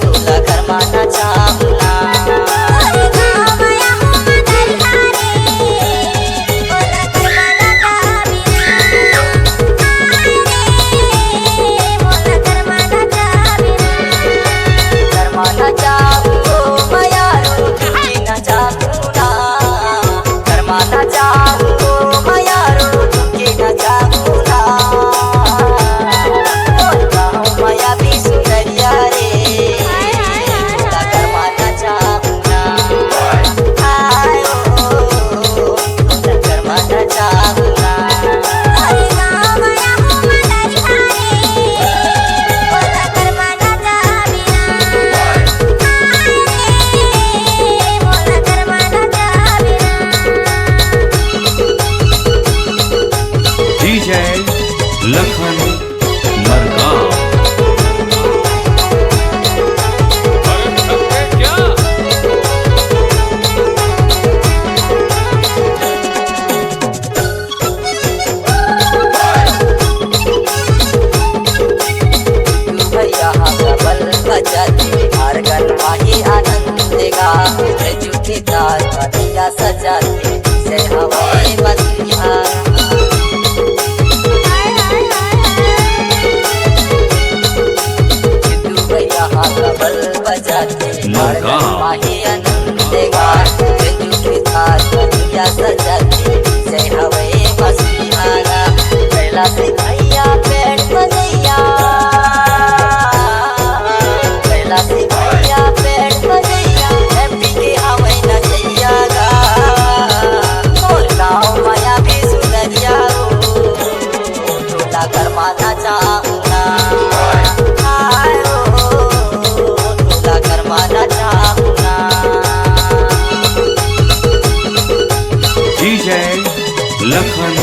तुला करमाना चाहूना लखन मरगांव। भैया बल बजाते हर गणवाही आनंद देगा झूठी तार बतिया सजाते से हवाएं बसिया बल बजाते माही आनंद देगा झूठी थार बतिया सजाते से हवे मसीहारा कैला से भैया पेट बजैया कैला से भैया पेट बजैया हैप्पी के हवे नचैया गा मोर गाँव माया भी सुंदरिया टोला करमाना चाहूना DJ लखन